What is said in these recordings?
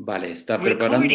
Vale, está preparando.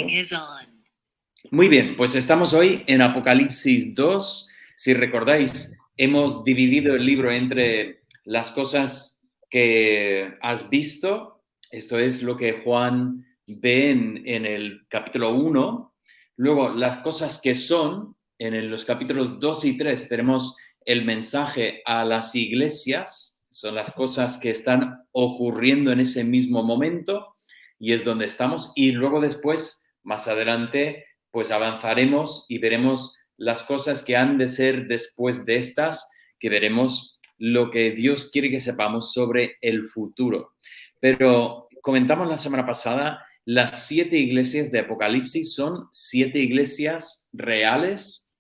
Muy bien, pues estamos hoy en Apocalipsis 2. Si recordáis, hemos dividido el libro entre las cosas que has visto. Esto es lo que Juan ve en el capítulo 1. Luego, las cosas que son, los capítulos 2 y 3 tenemos el mensaje a las iglesias. Son las cosas que están ocurriendo en ese mismo momento y es donde estamos. Y luego después, más adelante, pues avanzaremos y veremos las cosas que han de ser después de estas, que veremos lo que Dios quiere que sepamos sobre el futuro. Pero comentamos la semana pasada, las 7 iglesias de Apocalipsis son 7 iglesias reales,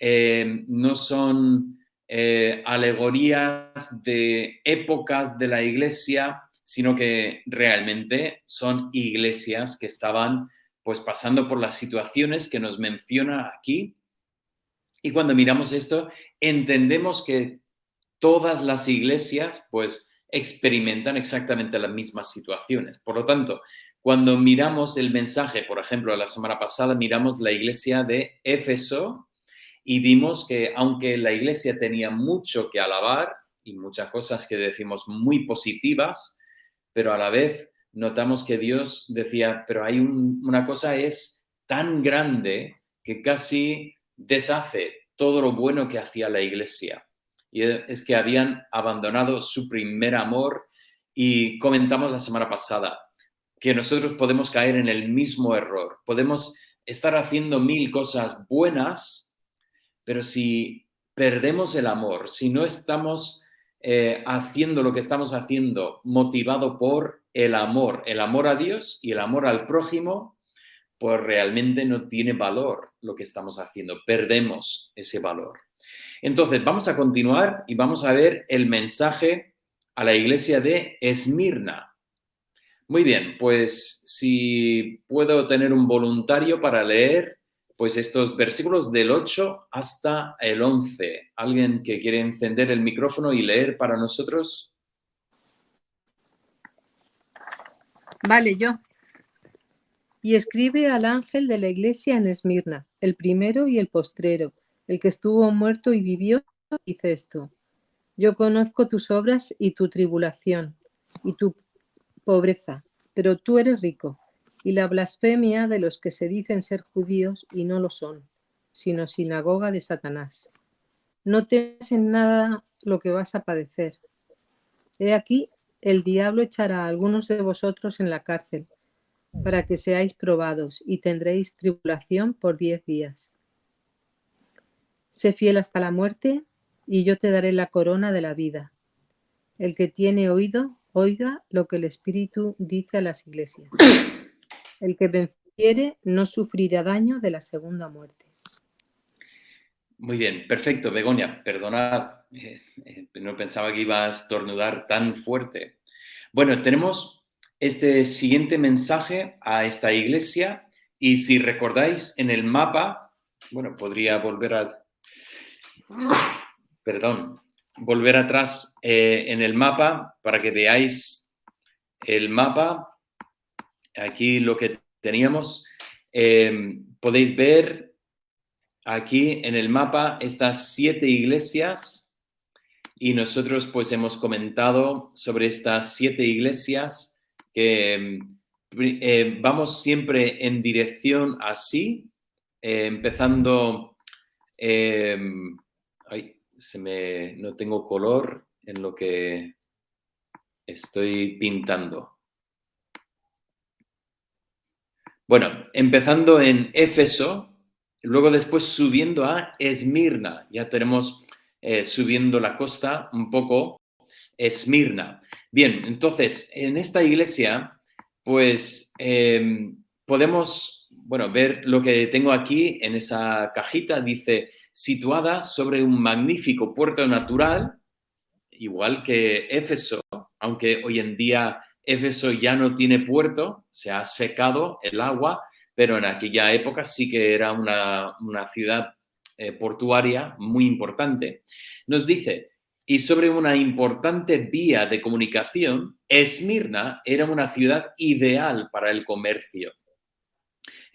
no son alegorías de épocas de la iglesia, sino que realmente son iglesias que estaban pues pasando por las situaciones que nos menciona aquí. Y cuando miramos esto, entendemos que todas las iglesias pues experimentan exactamente las mismas situaciones. Por lo tanto, cuando miramos el mensaje, por ejemplo, la semana pasada miramos la iglesia de Éfeso y vimos que aunque la iglesia tenía mucho que alabar y muchas cosas que decimos muy positivas, pero a la vez notamos que Dios decía, pero hay una cosa es tan grande que casi deshace todo lo bueno que hacía la iglesia. Y es que habían abandonado su primer amor y comentamos la semana pasada que nosotros podemos caer en el mismo error. Podemos estar haciendo 1000 cosas buenas, pero si perdemos el amor, si no estamos haciendo lo que estamos haciendo motivado por el amor a Dios y el amor al prójimo, pues realmente no tiene valor lo que estamos haciendo, perdemos ese valor. Entonces, vamos a continuar y vamos a ver el mensaje a la iglesia de Esmirna. Muy bien, pues si puedo tener un voluntario para leer pues estos versículos del 8 hasta el 11. ¿Alguien que quiere encender el micrófono y leer para nosotros? Vale, yo. Y escribe al ángel de la iglesia en Esmirna, el primero y el postrero, el que estuvo muerto y vivió, dice esto: yo conozco tus obras y tu tribulación y tu pobreza, pero tú eres rico, y la blasfemia de los que se dicen ser judíos y no lo son, sino sinagoga de Satanás. No temas en nada lo que vas a padecer. He aquí, el diablo echará a algunos de vosotros en la cárcel, para que seáis probados, y tendréis tribulación por 10 días. Sé fiel hasta la muerte, y yo te daré la corona de la vida. El que tiene oído, oiga lo que el Espíritu dice a las iglesias. El que venciere no sufrirá daño de la segunda muerte. Muy bien, perfecto, Begoña, perdonad, no pensaba que iba a estornudar tan fuerte. Bueno, tenemos este siguiente mensaje a esta iglesia y si recordáis en el mapa, bueno, podría volver volver atrás en el mapa para que veáis el mapa. Aquí lo que teníamos, podéis ver aquí en el mapa estas 7 iglesias y nosotros pues hemos comentado sobre estas 7 iglesias que vamos siempre en dirección así, empezando, no tengo color en lo que estoy pintando. Bueno, empezando en Éfeso, luego después subiendo a Esmirna, ya tenemos subiendo la costa un poco, Esmirna. Bien, entonces, en esta iglesia, pues podemos, ver lo que tengo aquí en esa cajita, dice, situada sobre un magnífico puerto natural, igual que Éfeso, aunque hoy en día Éfeso ya no tiene puerto, se ha secado el agua, pero en aquella época sí que era una ciudad portuaria muy importante. Nos dice, y sobre una importante vía de comunicación, Esmirna era una ciudad ideal para el comercio.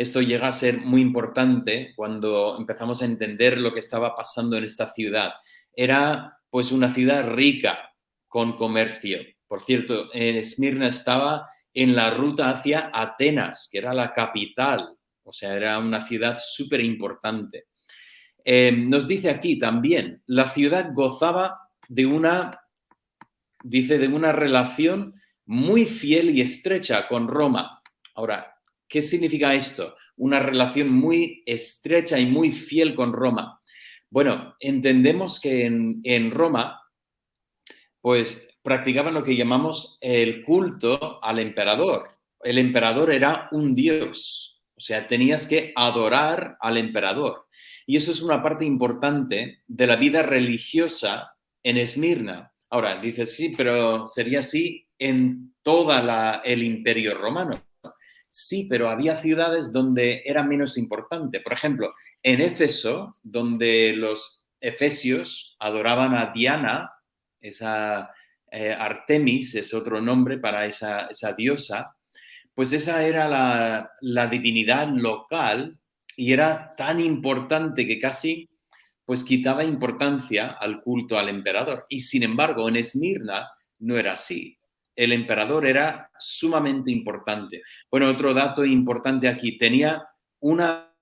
Esto llega a ser muy importante cuando empezamos a entender lo que estaba pasando en esta ciudad. Era pues una ciudad rica con comercio. Por cierto, Esmirna estaba en la ruta hacia Atenas, que era la capital. O sea, era una ciudad súper importante. Nos dice aquí también, la ciudad gozaba de de una relación muy fiel y estrecha con Roma. Ahora, ¿qué significa esto? Una relación muy estrecha y muy fiel con Roma. Bueno, entendemos que en Roma, pues practicaban lo que llamamos el culto al emperador. El emperador era un dios, o sea, tenías que adorar al emperador. Y eso es una parte importante de la vida religiosa en Esmirna. Ahora, dices, sí, pero sería así en todo el imperio romano. Sí, pero había ciudades donde era menos importante. Por ejemplo, en Éfeso, donde los efesios adoraban a Diana, esa Artemis es otro nombre para esa diosa, pues esa era la divinidad local y era tan importante que casi pues quitaba importancia al culto al emperador. Y sin embargo, en Esmirna no era así. El emperador era sumamente importante. Bueno, otro dato importante aquí, tenía una,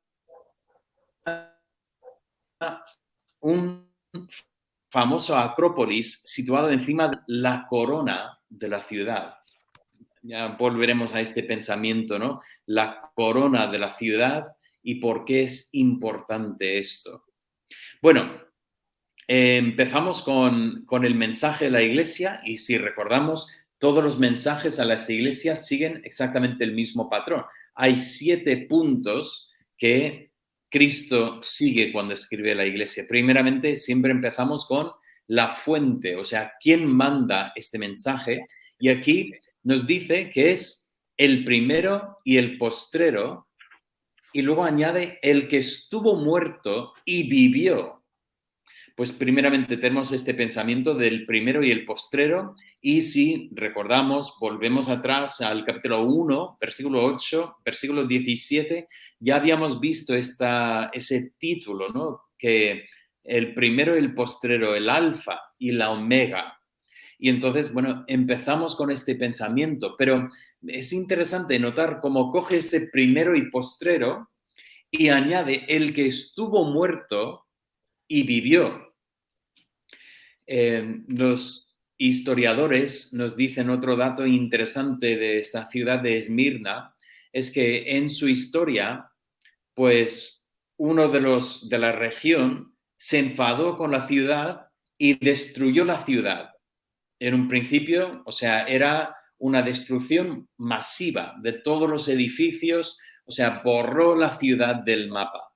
un famoso Acrópolis situado encima de la corona de la ciudad. Ya volveremos a este pensamiento, ¿no? La corona de la ciudad y por qué es importante esto. Bueno, empezamos con el mensaje de la iglesia y si recordamos, todos los mensajes a las iglesias siguen exactamente el mismo patrón. Hay 7 puntos que Cristo sigue cuando escribe la iglesia. Primeramente, siempre empezamos con la fuente, o sea, quién manda este mensaje. Y aquí nos dice que es el primero y el postrero, y luego añade el que estuvo muerto y vivió. Pues primeramente tenemos este pensamiento del primero y el postrero, y si recordamos, volvemos atrás al capítulo 1, versículo 8, versículo 17, ya habíamos visto ese título, ¿no? Que el primero y el postrero, el alfa y la omega. Y entonces, bueno, empezamos con este pensamiento, pero es interesante notar cómo coge ese primero y postrero y añade el que estuvo muerto y vivió. Los historiadores nos dicen otro dato interesante de esta ciudad de Esmirna, es que en su historia, pues uno de la región se enfadó con la ciudad y destruyó la ciudad. En un principio, o sea, era una destrucción masiva de todos los edificios, o sea, borró la ciudad del mapa.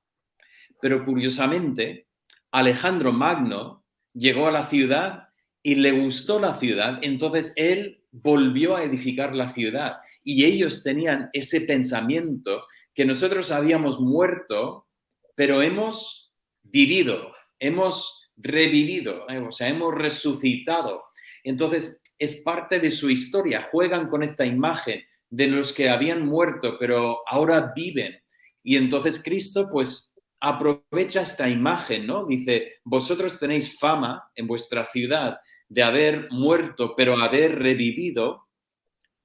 Pero curiosamente, Alejandro Magno llegó a la ciudad y le gustó la ciudad, entonces él volvió a edificar la ciudad. Y ellos tenían ese pensamiento que nosotros habíamos muerto, pero hemos vivido, hemos revivido, o sea, hemos resucitado. Entonces, es parte de su historia. Juegan con esta imagen de los que habían muerto, pero ahora viven. Y entonces Cristo, pues, aprovecha esta imagen, ¿no? Dice, vosotros tenéis fama en vuestra ciudad de haber muerto, pero haber revivido,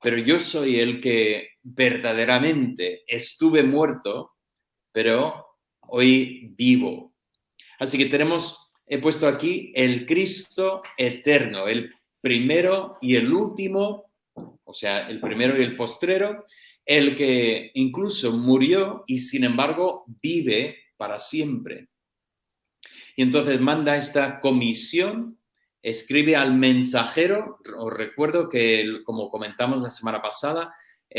pero yo soy el que verdaderamente estuve muerto, pero hoy vivo. Así que he puesto aquí el Cristo eterno, el primero y el último, o sea, el primero y el postrero, el que incluso murió y sin embargo vive para siempre. Y entonces manda esta comisión, escribe al mensajero. Os recuerdo que, como comentamos la semana pasada,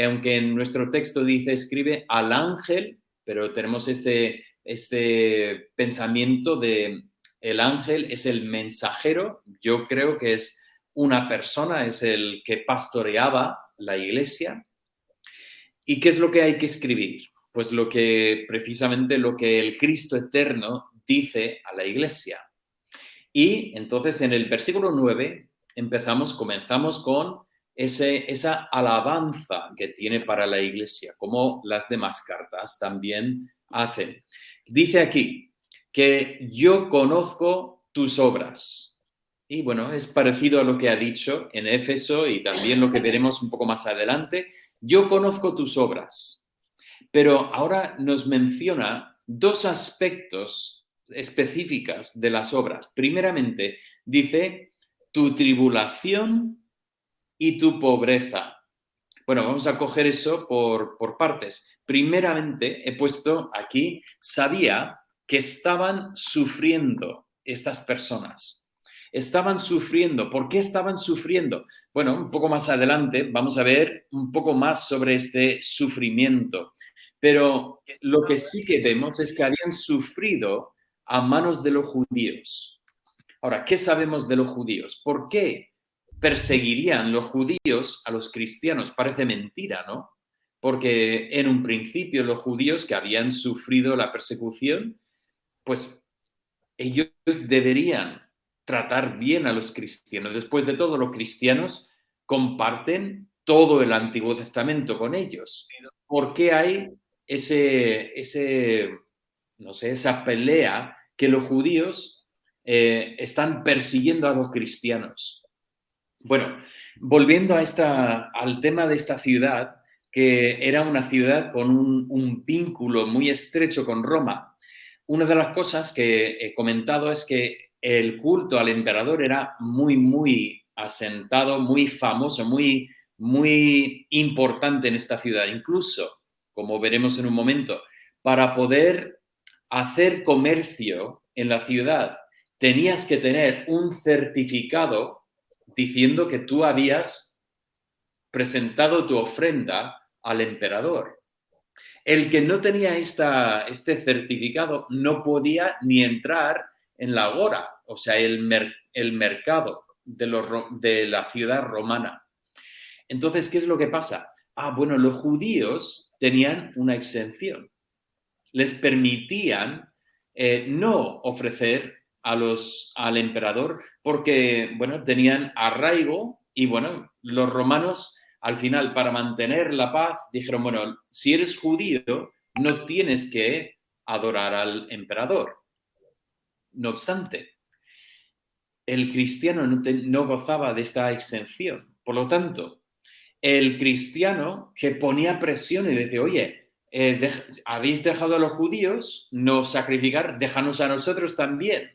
aunque en nuestro texto dice escribe al ángel, pero tenemos este pensamiento de el ángel es el mensajero. Yo creo que es una persona, es el que pastoreaba la iglesia. ¿Y qué es lo que hay que escribir? Pues precisamente lo que el Cristo eterno dice a la iglesia. Y entonces en el versículo 9 comenzamos con esa alabanza que tiene para la iglesia, como las demás cartas también hacen. Dice aquí que yo conozco tus obras. Y bueno, es parecido a lo que ha dicho en Éfeso y también lo que veremos un poco más adelante. Yo conozco tus obras. Pero ahora nos menciona dos aspectos específicas de las obras. Primeramente, dice tu tribulación y tu pobreza. Bueno, vamos a coger eso por partes. Primeramente, he puesto aquí, sabía que estaban sufriendo estas personas. Estaban sufriendo. ¿Por qué estaban sufriendo? Bueno, un poco más adelante vamos a ver un poco más sobre este sufrimiento. Pero lo que sí que vemos es que habían sufrido a manos de los judíos. Ahora, ¿qué sabemos de los judíos? ¿Por qué perseguirían los judíos a los cristianos? Parece mentira, ¿no? Porque en un principio los judíos que habían sufrido la persecución, pues ellos deberían tratar bien a los cristianos. Después de todo, los cristianos comparten todo el Antiguo Testamento con ellos. ¿Por qué hay no sé, esa pelea que los judíos están persiguiendo a los cristianos? Bueno, volviendo al tema de esta ciudad, que era una ciudad con un vínculo muy estrecho con Roma, una de las cosas que he comentado es que el culto al emperador era muy, muy asentado, muy famoso, muy, muy importante en esta ciudad. Incluso, como veremos en un momento, para poder hacer comercio en la ciudad, tenías que tener un certificado diciendo que tú habías presentado tu ofrenda al emperador. El que no tenía este certificado no podía ni entrar en la agora, o sea, el mercado de la ciudad romana. Entonces, ¿qué es lo que pasa? Bueno, los judíos tenían una exención. Les permitían no ofrecer al emperador porque, bueno, tenían arraigo y, bueno, los romanos al final, para mantener la paz, dijeron, bueno, si eres judío, no tienes que adorar al emperador. No obstante, el cristiano no gozaba de esta exención. Por lo tanto, el cristiano que ponía presión y decía, oye, habéis dejado a los judíos no sacrificar, déjanos a nosotros también.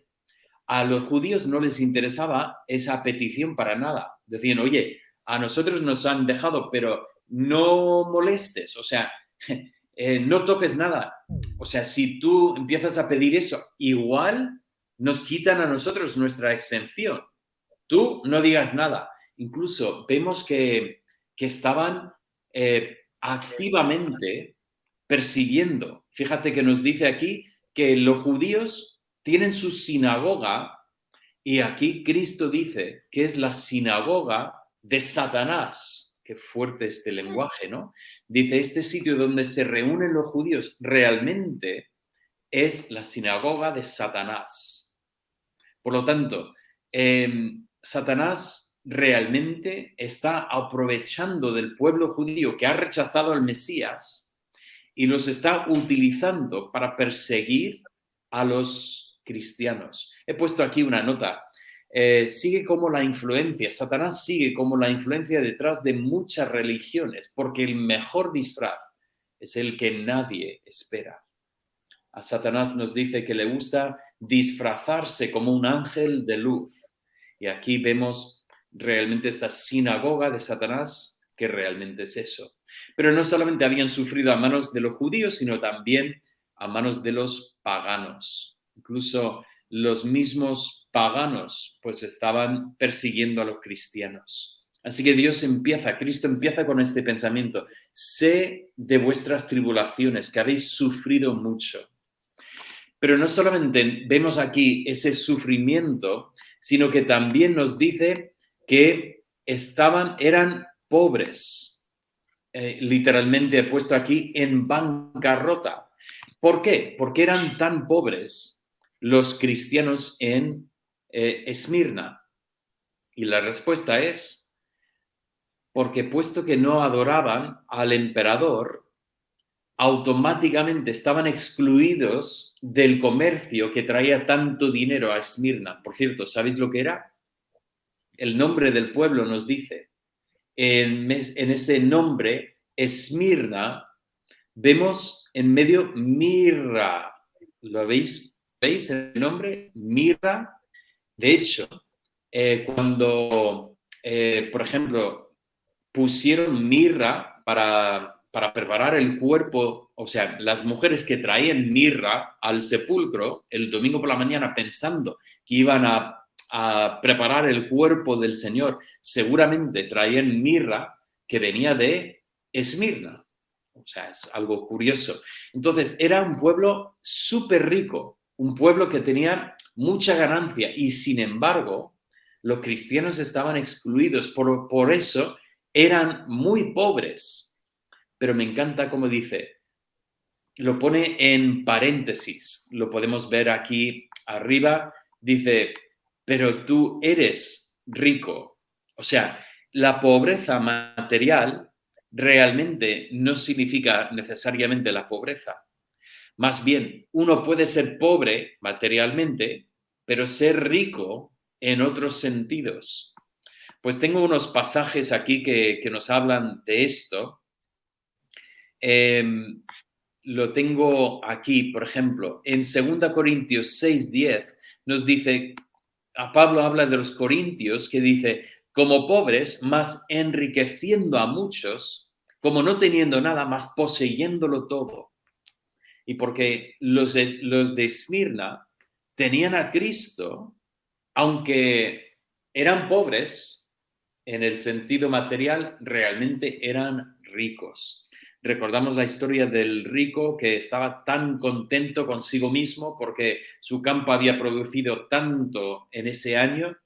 A los judíos no les interesaba esa petición para nada. Decían, oye, a nosotros nos han dejado, pero no molestes, o sea, no toques nada. O sea, si tú empiezas a pedir eso, igual nos quitan a nosotros nuestra exención. Tú no digas nada. Incluso vemos que estaban activamente persiguiendo. Fíjate que nos dice aquí que los judíos tienen su sinagoga y aquí Cristo dice que es la sinagoga de Satanás. Qué fuerte este lenguaje, ¿no? Dice, este sitio donde se reúnen los judíos realmente es la sinagoga de Satanás. Por lo tanto, Satanás realmente está aprovechando del pueblo judío que ha rechazado al Mesías y los está utilizando para perseguir a los cristianos. He puesto aquí una nota. Sigue como la influencia, Satanás sigue como la influencia detrás de muchas religiones, porque el mejor disfraz es el que nadie espera. A Satanás nos dice que le gusta disfrazarse como un ángel de luz. Y aquí vemos realmente esta sinagoga de Satanás, que realmente es eso. Pero no solamente habían sufrido a manos de los judíos, sino también a manos de los paganos. Incluso los mismos paganos pues estaban persiguiendo a los cristianos. Así que Cristo empieza con este pensamiento: sé de vuestras tribulaciones, que habéis sufrido mucho. Pero no solamente vemos aquí ese sufrimiento, sino que también nos dice que eran pobres. Literalmente he puesto aquí en bancarrota. ¿Por qué? Porque eran tan pobres los cristianos en Esmirna. Y la respuesta es porque puesto que no adoraban al emperador, automáticamente estaban excluidos del comercio que traía tanto dinero a Esmirna. Por cierto, ¿sabéis lo que era? El nombre del pueblo nos dice. En ese nombre, Esmirna, vemos en medio mirra. ¿Lo veis? ¿Veis el nombre? Mirra. De hecho, cuando, por ejemplo, pusieron mirra para preparar el cuerpo, o sea, las mujeres que traían mirra al sepulcro el domingo por la mañana pensando que iban a preparar el cuerpo del Señor, seguramente traían mirra que venía de Esmirna. O sea, es algo curioso. Entonces, era un pueblo súper rico, un pueblo que tenía mucha ganancia y, sin embargo, los cristianos estaban excluidos. Por eso eran muy pobres. Pero me encanta cómo dice, lo pone en paréntesis, lo podemos ver aquí arriba, dice, pero tú eres rico. O sea, la pobreza material realmente no significa necesariamente la pobreza. Más bien, uno puede ser pobre materialmente, pero ser rico en otros sentidos. Pues tengo unos pasajes aquí que nos hablan de esto. Lo tengo aquí, por ejemplo, en 2 Corintios 6:10 nos dice, a Pablo habla de los corintios, que dice, como pobres, más enriqueciendo a muchos, como no teniendo nada, más poseyéndolo todo. Y porque los de Esmirna tenían a Cristo, aunque eran pobres en el sentido material, realmente eran ricos. Recordamos la historia del rico que estaba tan contento consigo mismo porque su campo había producido tanto en ese año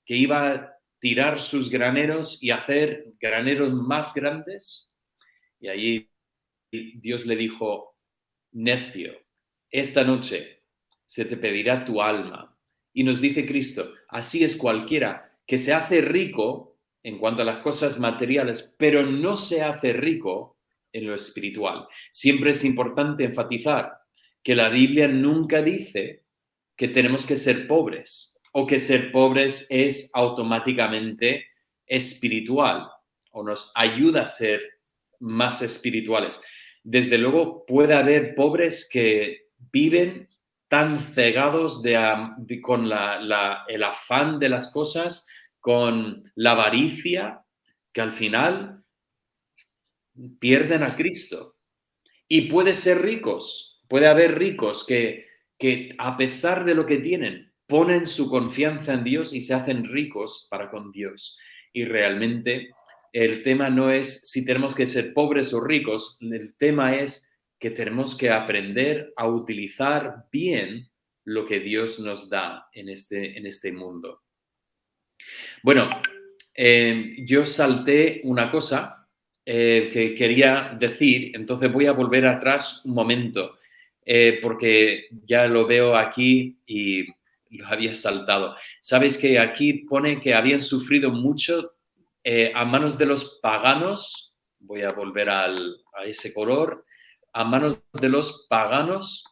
que iba a tirar sus graneros y hacer graneros más grandes. Y allí Dios le dijo, necio, esta noche se te pedirá tu alma. Y nos dice Cristo, así es cualquiera que se hace rico en cuanto a las cosas materiales, pero no se hace rico en lo espiritual. Siempre es importante enfatizar que la Biblia nunca dice que tenemos que ser pobres o que ser pobres es automáticamente espiritual o nos ayuda a ser más espirituales. Desde luego puede haber pobres que viven tan cegados con el afán de las cosas, con la avaricia, que al final pierden a Cristo. Y puede ser ricos, puede haber ricos que a pesar de lo que tienen, ponen su confianza en Dios y se hacen ricos para con Dios. Y realmente el tema no es si tenemos que ser pobres o ricos, el tema es que tenemos que aprender a utilizar bien lo que Dios nos da en este mundo. Bueno, yo salté una cosa que quería decir, entonces voy a volver atrás un momento, porque ya lo veo aquí y lo había saltado. Sabes que aquí pone que habían sufrido mucho a manos de los paganos, voy a volver a ese color, a manos de los paganos,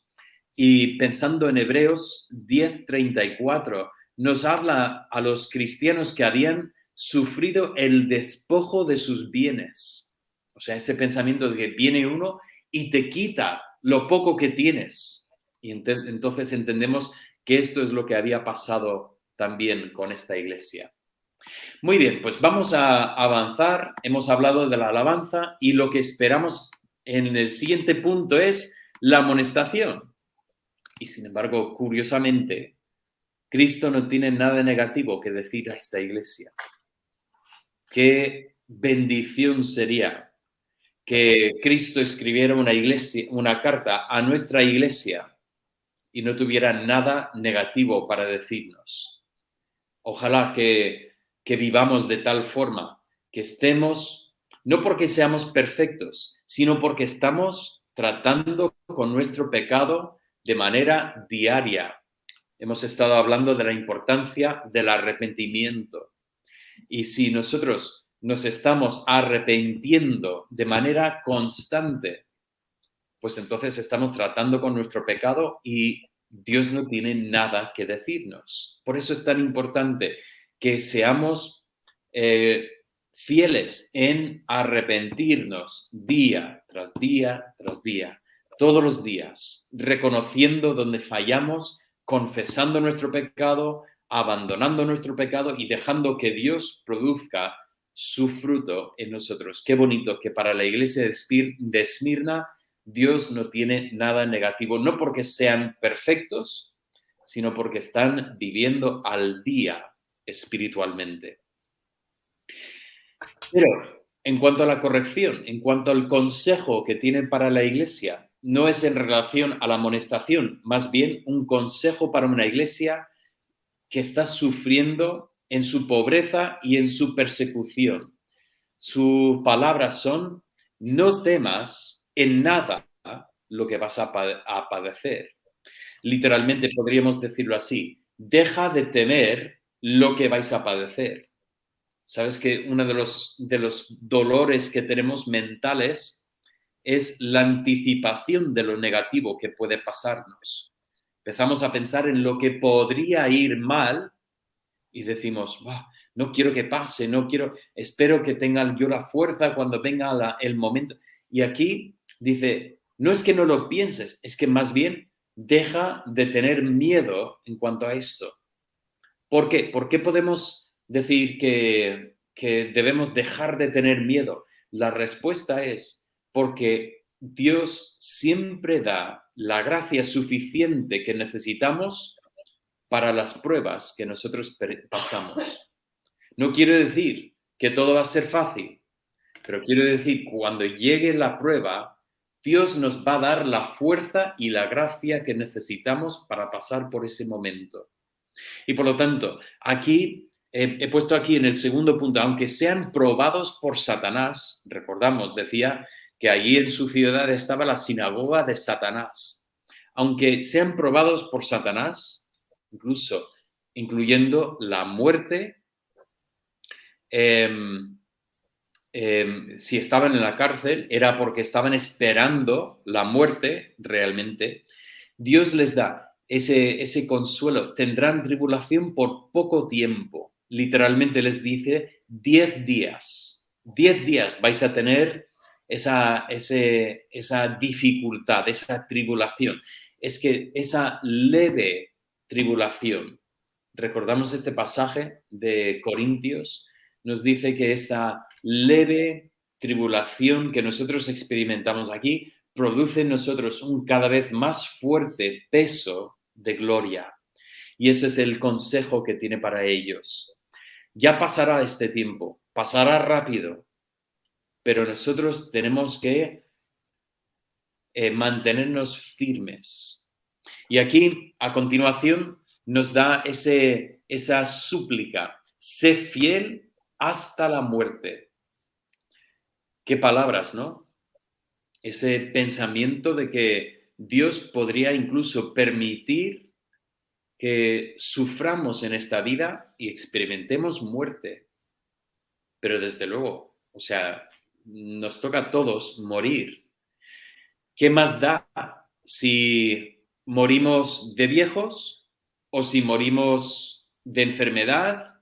y pensando en Hebreos 10:34, nos habla a los cristianos que habían sufrido el despojo de sus bienes. O sea, ese pensamiento de que viene uno y te quita lo poco que tienes. Y entonces entendemos que esto es lo que había pasado también con esta iglesia. Muy bien, pues vamos a avanzar. Hemos hablado de la alabanza y lo que esperamos en el siguiente punto es la amonestación. Y sin embargo, curiosamente, Cristo no tiene nada negativo que decir a esta iglesia. Qué bendición sería que Cristo escribiera una carta a nuestra iglesia y no tuviera nada negativo para decirnos. Ojalá que vivamos de tal forma que estemos, no porque seamos perfectos, sino porque estamos tratando con nuestro pecado de manera diaria. Hemos estado hablando de la importancia del arrepentimiento. Y si nosotros nos estamos arrepintiendo de manera constante, pues entonces estamos tratando con nuestro pecado y Dios no tiene nada que decirnos. Por eso es tan importante que seamos fieles en arrepentirnos día tras día tras día, todos los días, reconociendo donde fallamos, confesando nuestro pecado, abandonando nuestro pecado y dejando que Dios produzca su fruto en nosotros. Qué bonito que para la iglesia de Esmirna Dios no tiene nada negativo, no porque sean perfectos, sino porque están viviendo al día espiritualmente. Pero en cuanto a la corrección, en cuanto al consejo que tienen para la iglesia, no es en relación a la amonestación, más bien un consejo para una iglesia que está sufriendo en su pobreza y en su persecución. Sus palabras son: no temas en nada lo que vas a padecer. Literalmente podríamos decirlo así: deja de temer lo que vais a padecer. Sabes que uno de los dolores que tenemos mentales es la anticipación de lo negativo que puede pasarnos. Empezamos a pensar en lo que podría ir mal y decimos: no quiero que pase, espero que tenga yo la fuerza cuando venga el momento. Y aquí dice, no es que no lo pienses, es que más bien deja de tener miedo en cuanto a esto. ¿Por qué? ¿Por qué podemos decir que debemos dejar de tener miedo? La respuesta es porque Dios siempre da la gracia suficiente que necesitamos para las pruebas que nosotros pasamos. No quiero decir que todo va a ser fácil, pero quiero decir, cuando llegue la prueba, Dios nos va a dar la fuerza y la gracia que necesitamos para pasar por ese momento. Y por lo tanto, aquí he puesto aquí en el segundo punto, aunque sean probados por Satanás, recordamos, decía que allí en su ciudad estaba la sinagoga de Satanás. Aunque sean probados por Satanás, incluso incluyendo la muerte, si estaban en la cárcel era porque estaban esperando la muerte realmente. Dios les da ese consuelo. Tendrán tribulación por poco tiempo. Literalmente les dice 10 días. 10 días vais a tener esa dificultad, esa tribulación. Es que esa leve tribulación, recordamos este pasaje de Corintios, nos dice que esa leve tribulación que nosotros experimentamos aquí produce en nosotros un cada vez más fuerte peso de gloria. Y ese es el consejo que tiene para ellos. Ya pasará este tiempo, pasará rápido, pero nosotros tenemos que mantenernos firmes. Y aquí, a continuación, nos da esa súplica: sé fiel hasta la muerte. Qué palabras, ¿no? Ese pensamiento de que Dios podría incluso permitir que suframos en esta vida y experimentemos muerte. Pero desde luego, o sea, nos toca a todos morir. ¿Qué más da si morimos de viejos o si morimos de enfermedad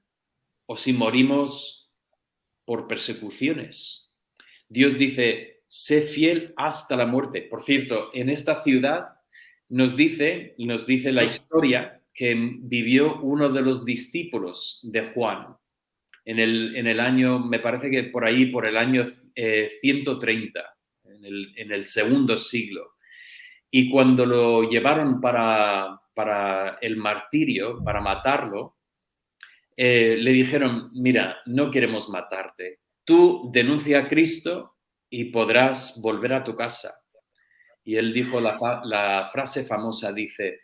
o si morimos por persecuciones? Dios dice, sé fiel hasta la muerte. Por cierto, en esta ciudad nos dice la historia que vivió uno de los discípulos de Juan en el año, me parece que por ahí, por el año 130, en el segundo siglo. Y cuando lo llevaron para el martirio, para matarlo, le dijeron, mira, no queremos matarte. Tú denuncia a Cristo y podrás volver a tu casa. Y él dijo la frase famosa, dice,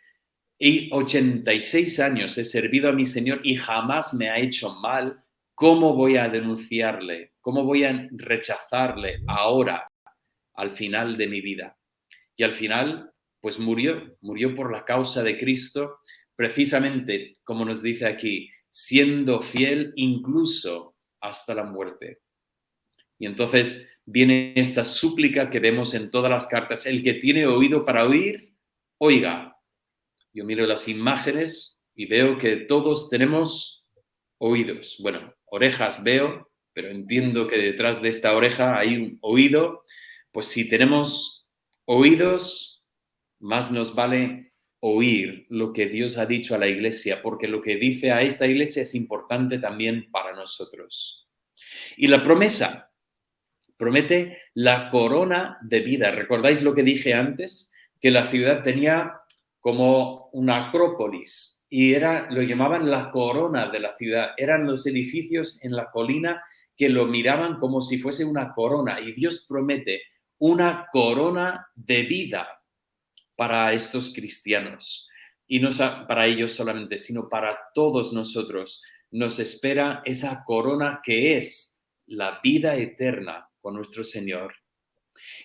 y 86 años he servido a mi Señor y jamás me ha hecho mal. ¿Cómo voy a denunciarle? ¿Cómo voy a rechazarle ahora, al final de mi vida? Y al final, pues murió por la causa de Cristo, precisamente como nos dice aquí, siendo fiel incluso hasta la muerte. Y entonces viene esta súplica que vemos en todas las cartas. El que tiene oído para oír, oiga. Yo miro las imágenes y veo que todos tenemos oídos. Bueno, orejas veo, pero entiendo que detrás de esta oreja hay un oído. Pues si tenemos oídos, más nos vale oír lo que Dios ha dicho a la iglesia, porque lo que dice a esta iglesia es importante también para nosotros. Y la promesa, promete la corona de vida. ¿Recordáis lo que dije antes? Que la ciudad tenía como una acrópolis y lo llamaban la corona de la ciudad. Eran los edificios en la colina que lo miraban como si fuese una corona. Y Dios promete una corona de vida para estos cristianos. Y no para ellos solamente, sino para todos nosotros. Nos espera esa corona que es la vida eterna con nuestro Señor.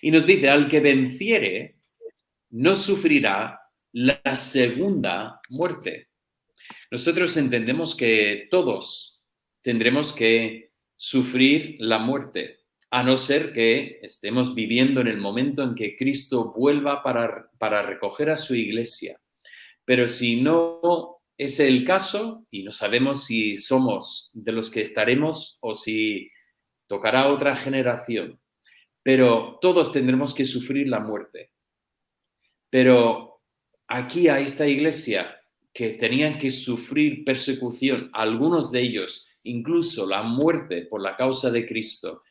Y nos dice, al que venciere, no sufrirá la segunda muerte. Nosotros entendemos que todos tendremos que sufrir la muerte, a no ser que estemos viviendo en el momento en que Cristo vuelva para recoger a su iglesia. Pero si no es el caso, y no sabemos si somos de los que estaremos o si tocará otra generación, pero todos tendremos que sufrir la muerte. Pero aquí a esta iglesia que tenían que sufrir persecución, algunos de ellos incluso la muerte por la causa de Cristo,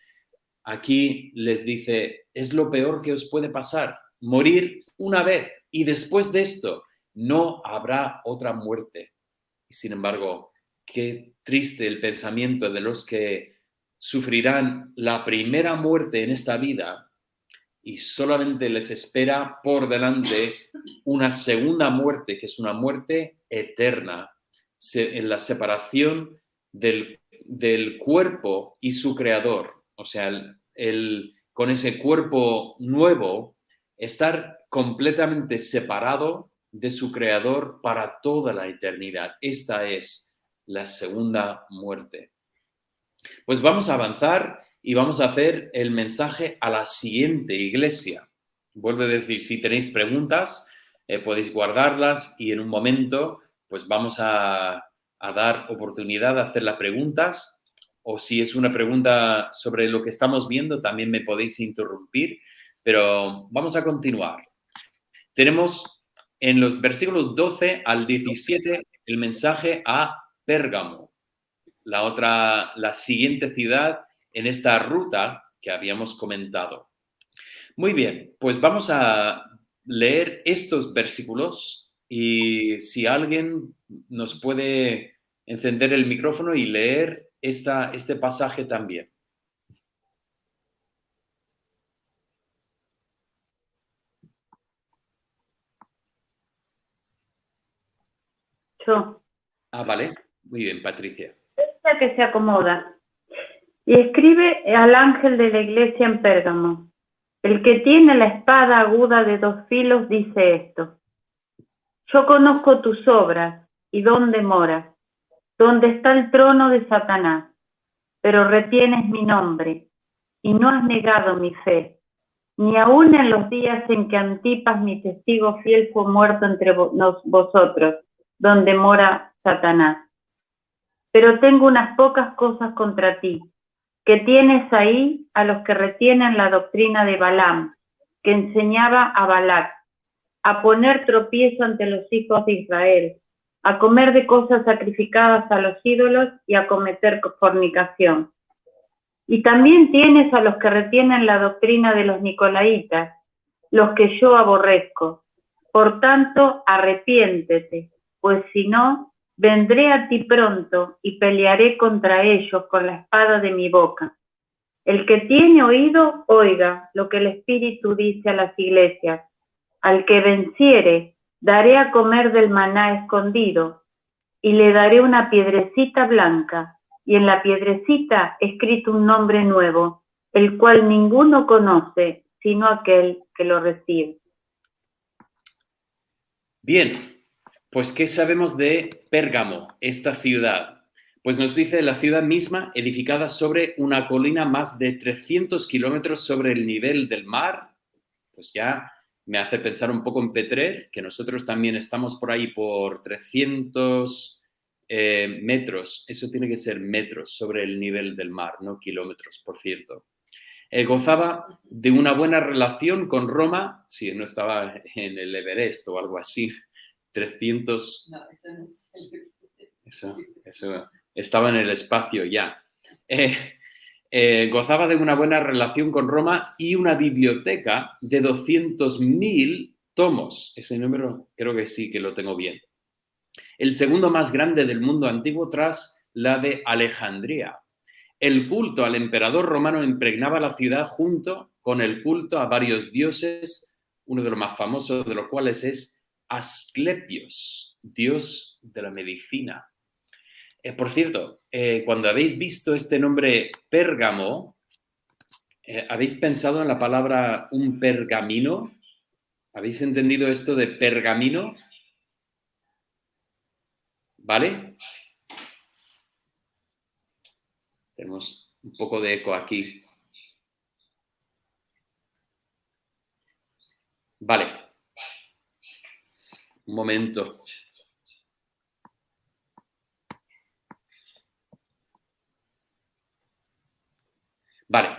aquí les dice, es lo peor que os puede pasar, morir una vez y después de esto no habrá otra muerte. Y sin embargo, qué triste el pensamiento de los que sufrirán la primera muerte en esta vida y solamente les espera por delante una segunda muerte, que es una muerte eterna, en la separación del cuerpo y su creador. O sea, con ese cuerpo nuevo, estar completamente separado de su creador para toda la eternidad. Esta es la segunda muerte. Pues vamos a avanzar y vamos a hacer el mensaje a la siguiente iglesia. Vuelvo a decir, si tenéis preguntas, podéis guardarlas y en un momento pues vamos a dar oportunidad de hacer las preguntas, o si es una pregunta sobre lo que estamos viendo, también me podéis interrumpir, pero vamos a continuar. Tenemos en los versículos 12 al 17 el mensaje a Pérgamo, la siguiente ciudad en esta ruta que habíamos comentado. Muy bien, pues vamos a leer estos versículos y si alguien nos puede encender el micrófono y leer este pasaje también. Yo. Vale. Muy bien, Patricia. Esta que se acomoda. Y escribe al ángel de la iglesia en Pérgamo. El que tiene la espada aguda de 2 filos dice esto. Yo conozco tus obras y dónde moras, dónde está el trono de Satanás, pero retienes mi nombre y no has negado mi fe, ni aun en los días en que Antipas, mi testigo fiel, fue muerto entre vosotros, donde mora Satanás. Pero tengo unas pocas cosas contra ti, que tienes ahí a los que retienen la doctrina de Balaam, que enseñaba a Balac, a poner tropiezo ante los hijos de Israel, a comer de cosas sacrificadas a los ídolos y a cometer fornicación. Y también tienes a los que retienen la doctrina de los nicolaitas, los que yo aborrezco. Por tanto, arrepiéntete, pues si no, vendré a ti pronto y pelearé contra ellos con la espada de mi boca. El que tiene oído, oiga lo que el Espíritu dice a las iglesias. Al que venciere, daré a comer del maná escondido, y le daré una piedrecita blanca, y en la piedrecita escrito un nombre nuevo, el cual ninguno conoce, sino aquel que lo recibe. Bien, pues ¿qué sabemos de Pérgamo, esta ciudad? Pues nos dice la ciudad misma, edificada sobre una colina más de 300 kilómetros sobre el nivel del mar. Pues ya me hace pensar un poco en Petrer, que nosotros también estamos por ahí por 300 metros. Eso tiene que ser metros sobre el nivel del mar, no kilómetros, por cierto. Gozaba de una buena relación con Roma. Sí, no estaba en el Everest o algo así. 300... No, eso no es el Eso estaba en el espacio ya. Gozaba de una buena relación con Roma y una biblioteca de 200.000 tomos. Ese número creo que sí que lo tengo bien. El segundo más grande del mundo antiguo tras la de Alejandría. El culto al emperador romano impregnaba la ciudad junto con el culto a varios dioses, uno de los más famosos de los cuales es Asclepios, dios de la medicina. Por cierto, cuando habéis visto este nombre Pérgamo, ¿habéis pensado en la palabra un pergamino? ¿Habéis entendido esto de pergamino? ¿Vale? Tenemos un poco de eco aquí. Vale. Un momento. Vale.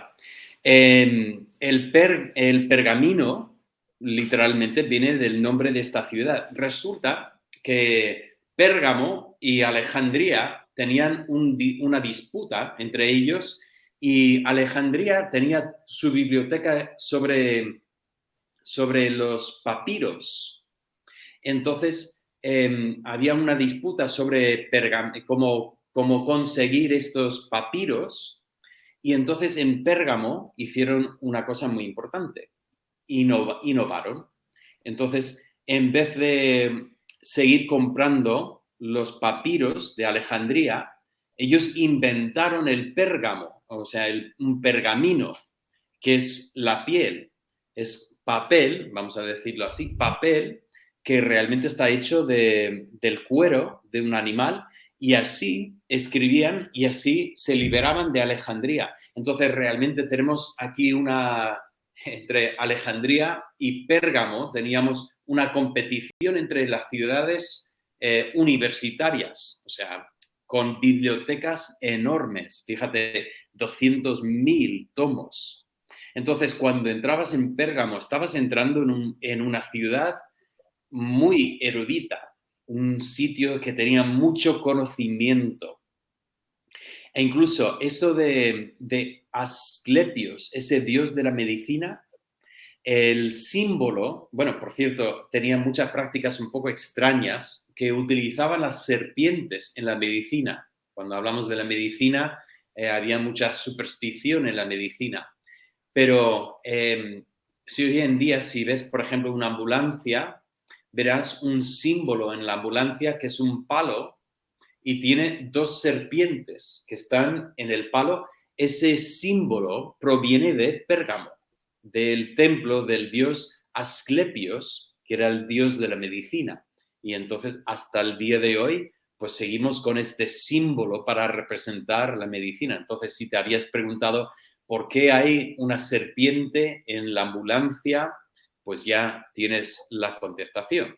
El pergamino literalmente viene del nombre de esta ciudad. Resulta que Pérgamo y Alejandría tenían una disputa entre ellos y Alejandría tenía su biblioteca sobre los papiros. Entonces, había una disputa sobre cómo conseguir estos papiros. Y entonces en Pérgamo hicieron una cosa muy importante, innovaron. Entonces, en vez de seguir comprando los papiros de Alejandría, ellos inventaron el pérgamo, o sea, un pergamino, que es la piel, es papel, vamos a decirlo así, papel que realmente está hecho del cuero de un animal. Y así escribían y así se liberaban de Alejandría. Entonces, realmente tenemos aquí entre Alejandría y Pérgamo, teníamos una competición entre las ciudades universitarias, o sea, con bibliotecas enormes. Fíjate, 200.000 tomos. Entonces, cuando entrabas en Pérgamo, estabas entrando en una ciudad muy erudita, un sitio que tenía mucho conocimiento. E incluso eso de Asclepios, ese dios de la medicina, el símbolo, bueno, por cierto, tenía muchas prácticas un poco extrañas que utilizaban las serpientes en la medicina. Cuando hablamos de la medicina, había mucha superstición en la medicina. Pero si hoy en día, si ves, por ejemplo, una ambulancia, verás un símbolo en la ambulancia que es un palo y tiene dos serpientes que están en el palo. Ese símbolo proviene de Pérgamo, del templo del dios Asclepios, que era el dios de la medicina. Y entonces, hasta el día de hoy, pues seguimos con este símbolo para representar la medicina. Entonces, si te habías preguntado por qué hay una serpiente en la ambulancia, pues ya tienes la contestación.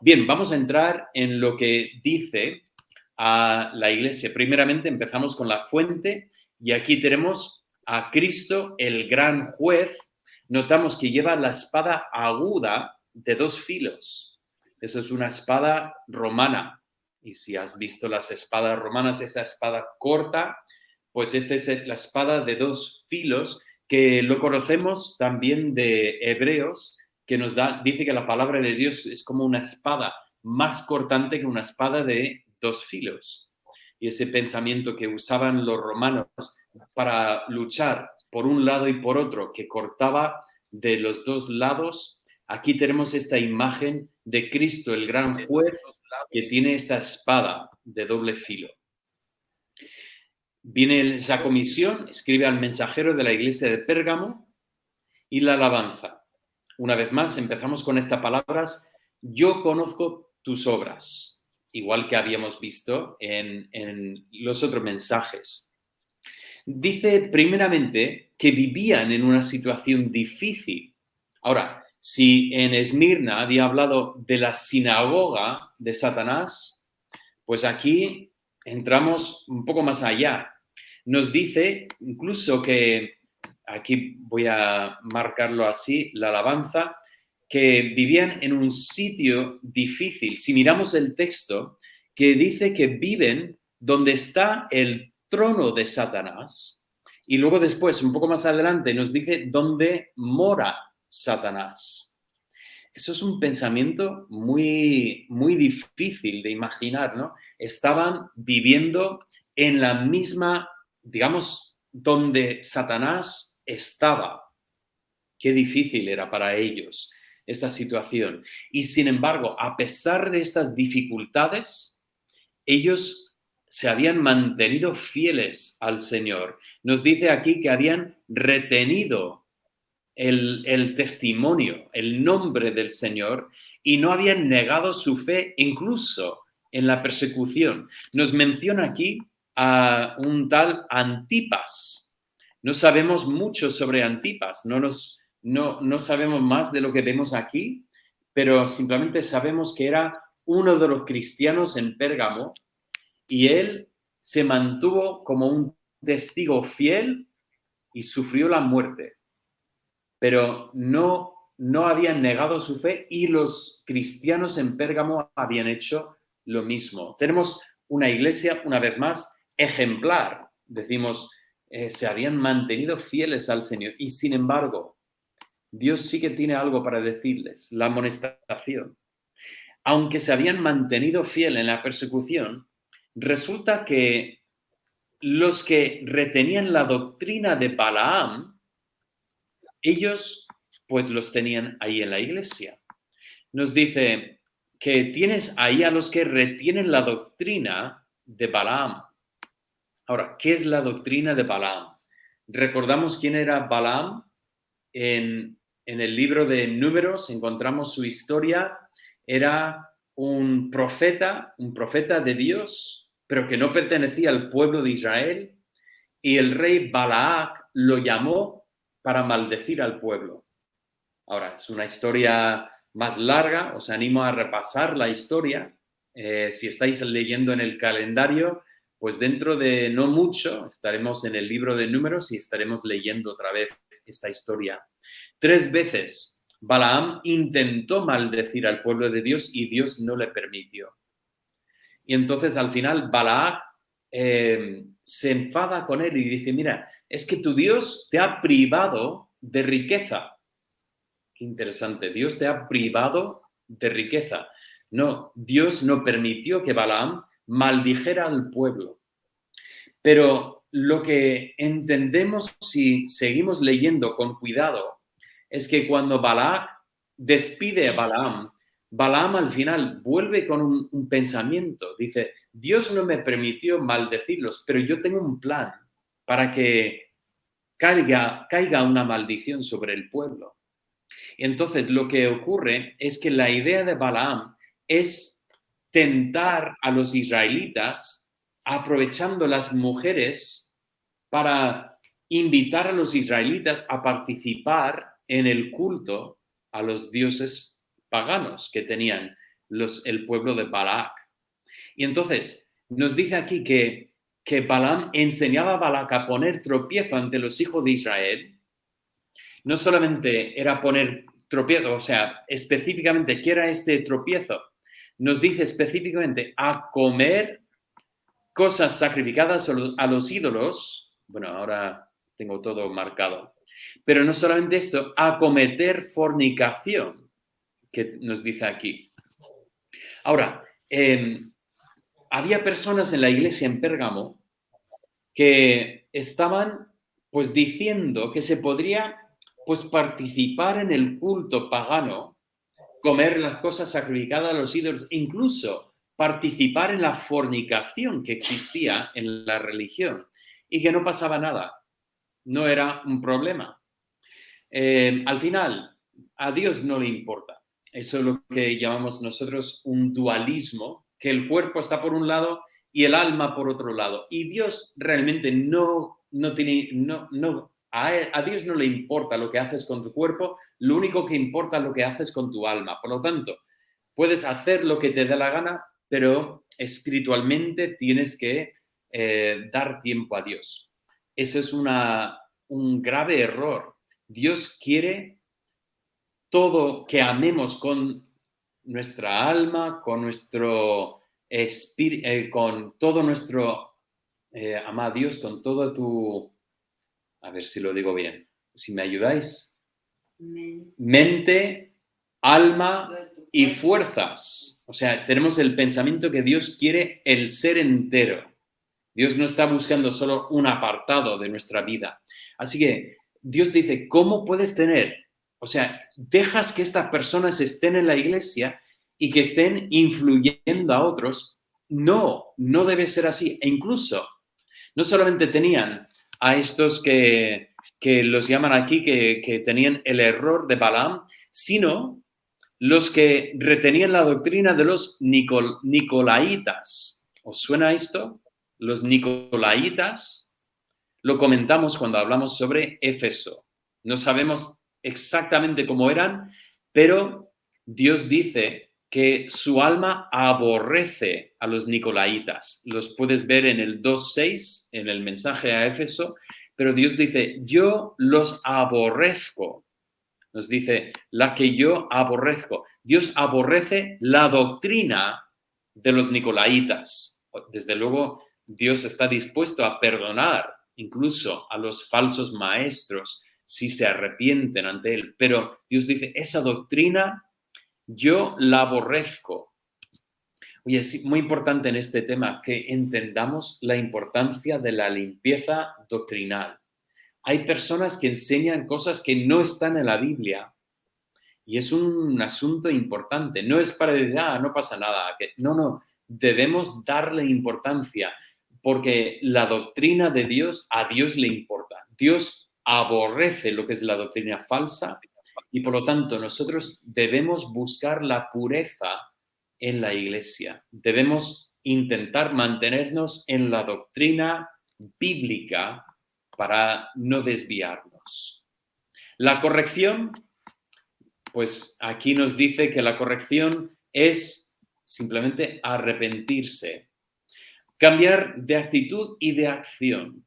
Bien, vamos a entrar en lo que dice a la Iglesia. Primeramente empezamos con la fuente y aquí tenemos a Cristo, el gran juez. Notamos que lleva la espada aguda de 2 filos. Eso es una espada romana. Y si has visto las espadas romanas, esa espada corta, pues esta es la espada de 2 filos, que lo conocemos también de Hebreos, que dice que la palabra de Dios es como una espada más cortante que una espada de 2 filos. Y ese pensamiento que usaban los romanos para luchar por un lado y por otro, que cortaba de los 2 lados, aquí tenemos esta imagen de Cristo, el gran juez, que tiene esta espada de doble filo. Viene esa comisión, escribe al mensajero de la iglesia de Pérgamo y la alabanza. Una vez más, empezamos con estas palabras: yo conozco tus obras igual que habíamos visto en los otros mensajes. Dice primeramente que vivían en una situación difícil. Ahora, si en Esmirna había hablado de la sinagoga de Satanás, pues aquí entramos un poco más allá. Nos dice incluso que, aquí voy a marcarlo así, la alabanza, que vivían en un sitio difícil. Si miramos el texto, que dice que viven donde está el trono de Satanás, y luego después, un poco más adelante, nos dice dónde mora Satanás. Eso es un pensamiento muy, muy difícil de imaginar, ¿no? Estaban viviendo en la misma, digamos, donde Satanás estaba. Qué difícil era para ellos esta situación. Y sin embargo, a pesar de estas dificultades, ellos se habían mantenido fieles al Señor. Nos dice aquí que habían retenido el testimonio, el nombre del Señor, y no habían negado su fe incluso en la persecución. Nos menciona aquí a un tal Antipas. No sabemos mucho sobre Antipas, no sabemos más de lo que vemos aquí, pero simplemente sabemos que era uno de los cristianos en Pérgamo y él se mantuvo como un testigo fiel y sufrió la muerte. Pero no habían negado su fe y los cristianos en Pérgamo habían hecho lo mismo. Tenemos una iglesia, una vez más, ejemplar. Decimos, se habían mantenido fieles al Señor y sin embargo, Dios sí que tiene algo para decirles, la amonestación. Aunque se habían mantenido fieles en la persecución, resulta que los que retenían la doctrina de Balaam, ellos pues los tenían ahí en la iglesia. Nos dice que tienes ahí a los que retienen la doctrina de Balaam. Ahora, ¿qué es la doctrina de Balaam? ¿Recordamos quién era Balaam? En el libro de Números encontramos su historia. Era un profeta de Dios, pero que no pertenecía al pueblo de Israel. Y el rey Balac lo llamó para maldecir al pueblo. Ahora, es una historia más larga, os animo a repasar la historia. Si estáis leyendo en el calendario, pues dentro de no mucho estaremos en el libro de Números y estaremos leyendo otra vez esta historia. 3 veces Balaam intentó maldecir al pueblo de Dios y Dios no le permitió. Y entonces al final Balac se enfada con él y dice, mira, es que tu Dios te ha privado de riqueza. Qué interesante, Dios te ha privado de riqueza. No, Dios no permitió que Balaam maldijera al pueblo. Pero lo que entendemos si seguimos leyendo con cuidado es que cuando Balac despide a Balaam, Balaam al final vuelve con un pensamiento. Dice, Dios no me permitió maldecirlos, pero yo tengo un plan para que caiga una maldición sobre el pueblo. Entonces, lo que ocurre es que la idea de Balaam es tentar a los israelitas aprovechando las mujeres para invitar a los israelitas a participar en el culto a los dioses paganos que tenían el pueblo de Balac. Y entonces, nos dice aquí que Balaam enseñaba a Balac a poner tropiezo ante los hijos de Israel. No solamente era poner tropiezo, o sea, específicamente, ¿qué era este tropiezo? Nos dice específicamente a comer cosas sacrificadas a los ídolos. Bueno, ahora tengo todo marcado. Pero no solamente esto, a cometer fornicación, que nos dice aquí. Ahora, había personas en la iglesia en Pérgamo que estaban pues diciendo que se podría pues participar en el culto pagano, comer las cosas sacrificadas a los ídolos, incluso participar en la fornicación que existía en la religión y que no pasaba nada, no era un problema. Al final, a Dios no le importa. Eso es lo que llamamos nosotros un dualismo que el cuerpo está por un lado y el alma por otro lado. Y Dios realmente a Dios no le importa lo que haces con tu cuerpo, lo único que importa es lo que haces con tu alma. Por lo tanto, puedes hacer lo que te dé la gana, pero espiritualmente tienes que dar tiempo a Dios. Eso es un grave error. Dios quiere todo que amemos con nuestra alma, con nuestro espíritu, con todo nuestro, ama a Dios, con todo tu, a ver si lo digo bien, si me ayudáis, mente, alma y fuerzas. O sea, tenemos el pensamiento que Dios quiere el ser entero. Dios no está buscando solo un apartado de nuestra vida. Así que Dios dice, ¿cómo puedes tener? O sea, dejas que estas personas estén en la iglesia y que estén influyendo a otros. No debe ser así. E incluso, no solamente tenían a estos que los llaman aquí, que tenían el error de Balaam, sino los que retenían la doctrina de los nicolaitas. ¿Os suena esto? Los nicolaitas, lo comentamos cuando hablamos sobre Éfeso. No sabemos exactamente cómo eran, pero Dios dice que su alma aborrece a los nicolaitas. Los puedes ver en el 2:6, en el mensaje a Éfeso, pero Dios dice, yo los aborrezco. Nos dice, la que yo aborrezco. Dios aborrece la doctrina de los nicolaitas. Desde luego, Dios está dispuesto a perdonar incluso a los falsos maestros si se arrepienten ante Él. Pero Dios dice, esa doctrina yo la aborrezco. Oye, es muy importante en este tema que entendamos la importancia de la limpieza doctrinal. Hay personas que enseñan cosas que no están en la Biblia y es un asunto importante. No es para decir, no pasa nada. No, debemos darle importancia porque la doctrina de Dios, a Dios le importa. Dios aborrece lo que es la doctrina falsa y por lo tanto nosotros debemos buscar la pureza en la iglesia. Debemos intentar mantenernos en la doctrina bíblica para no desviarnos. La corrección, pues aquí nos dice que la corrección es simplemente arrepentirse, cambiar de actitud y de acción.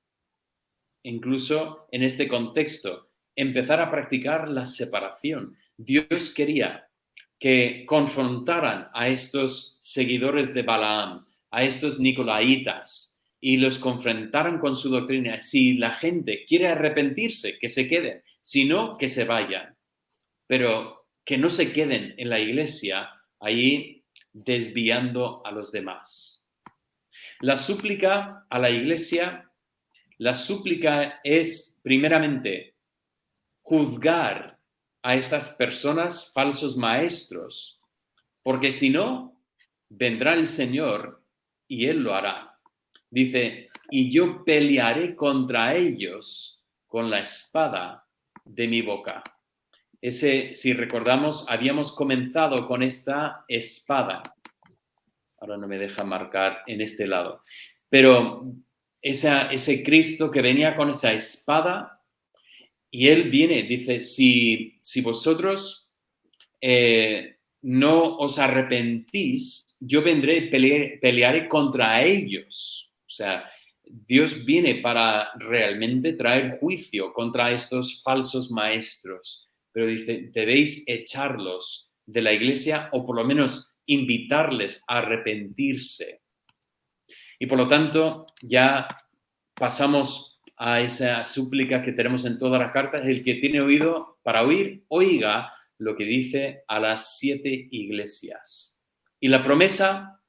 Incluso en este contexto, empezar a practicar la separación. Dios quería que confrontaran a estos seguidores de Balaam, a estos nicolaitas, y los confrontaran con su doctrina. Si la gente quiere arrepentirse, que se queden. Si no, que se vayan. Pero que no se queden en la iglesia ahí desviando a los demás. La súplica a la iglesia, la súplica es primeramente juzgar a estas personas, falsos maestros, porque si no, vendrá el Señor y Él lo hará. Dice, y yo pelearé contra ellos con la espada de mi boca. Si recordamos, habíamos comenzado con esta espada. Ahora no me deja marcar en este lado. Pero ese Cristo que venía con esa espada, y Él viene, dice, si vosotros no os arrepentís, yo vendré y pelearé contra ellos. O sea, Dios viene para realmente traer juicio contra estos falsos maestros. Pero dice, debéis echarlos de la iglesia o por lo menos invitarles a arrepentirse. Y por lo tanto, ya pasamos a esa súplica que tenemos en todas las cartas. El que tiene oído para oír, oiga lo que dice a las 7 iglesias. Y la promesa,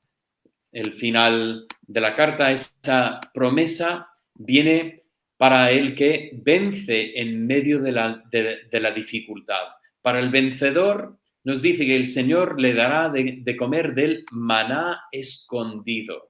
el final de la carta, esa promesa viene para el que vence en medio de la dificultad. Para el vencedor nos dice que el Señor le dará de comer del maná escondido.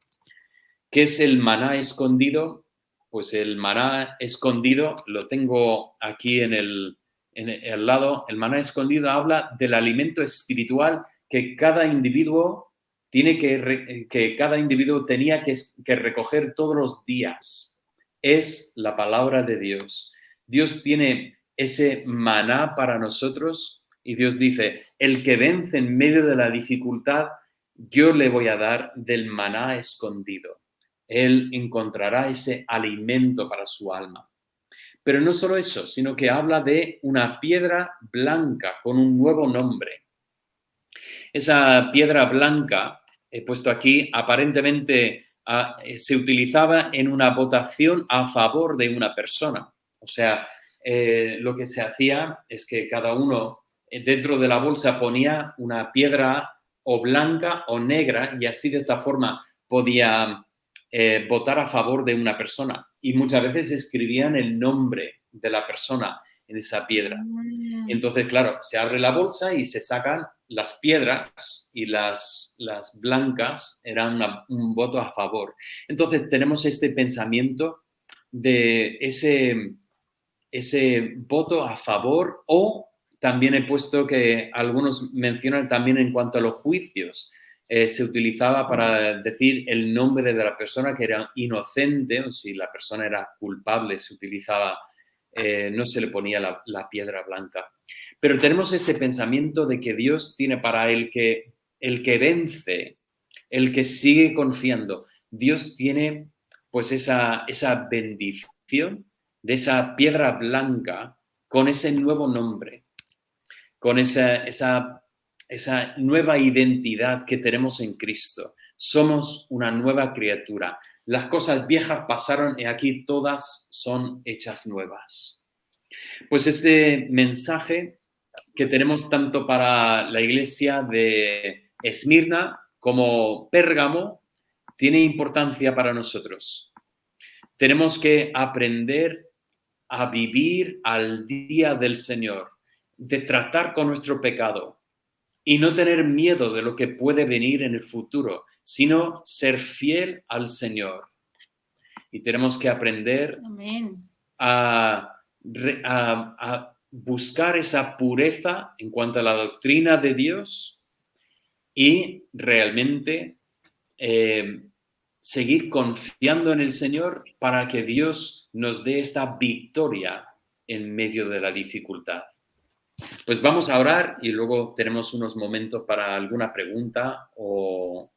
¿Qué es el maná escondido? Pues el maná escondido, lo tengo aquí en el lado, el maná escondido habla del alimento espiritual que cada individuo que cada individuo tenía que recoger todos los días. Es la palabra de Dios. Dios tiene ese maná para nosotros y Dios dice, el que vence en medio de la dificultad, yo le voy a dar del maná escondido. Él encontrará ese alimento para su alma. Pero no solo eso, sino que habla de una piedra blanca con un nuevo nombre. Esa piedra blanca, he puesto aquí, aparentemente se utilizaba en una votación a favor de una persona. O sea, lo que se hacía es que cada uno dentro de la bolsa ponía una piedra o blanca o negra y así de esta forma podía votar a favor de una persona. Y muchas veces escribían el nombre de la persona en esa piedra. Entonces, claro, se abre la bolsa y se sacan las piedras y las blancas eran un voto a favor. Entonces, tenemos este pensamiento de ese voto a favor, o también he puesto que algunos mencionan también en cuanto a los juicios. Se utilizaba para decir el nombre de la persona que era inocente, o si la persona era culpable, se utilizaba, no se le ponía la piedra blanca. Pero tenemos este pensamiento de que Dios tiene para el que vence, el que sigue confiando, Dios tiene pues esa bendición de esa piedra blanca con ese nuevo nombre, con esa nueva identidad que tenemos en Cristo. Somos una nueva criatura. Las cosas viejas pasaron y aquí todas son hechas nuevas. Pues este mensaje que tenemos tanto para la iglesia de Esmirna como Pérgamo tiene importancia para nosotros. Tenemos que aprender a vivir al día del Señor, de tratar con nuestro pecado y no tener miedo de lo que puede venir en el futuro, sino ser fiel al Señor. Y tenemos que aprender a buscar esa pureza en cuanto a la doctrina de Dios y realmente seguir confiando en el Señor para que Dios nos dé esta victoria en medio de la dificultad. Pues vamos a orar y luego tenemos unos momentos para alguna pregunta o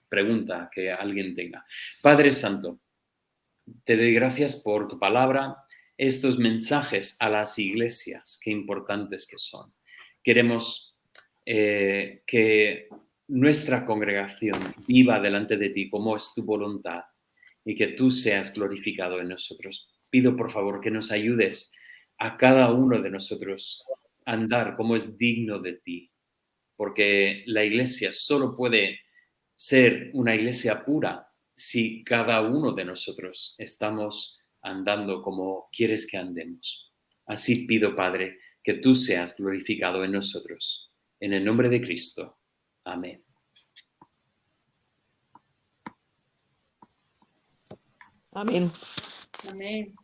pregunta que alguien tenga. Padre Santo, te doy gracias por tu palabra, estos mensajes a las iglesias, qué importantes que son. Queremos que nuestra congregación viva delante de ti como es tu voluntad y que tú seas glorificado en nosotros. Pido por favor que nos ayudes a cada uno de nosotros a andar como es digno de ti, porque la iglesia solo puede ser una iglesia pura si cada uno de nosotros estamos andando como quieres que andemos. Así pido, Padre, que tú seas glorificado en nosotros. En el nombre de Cristo. Amén. Amén. Amén.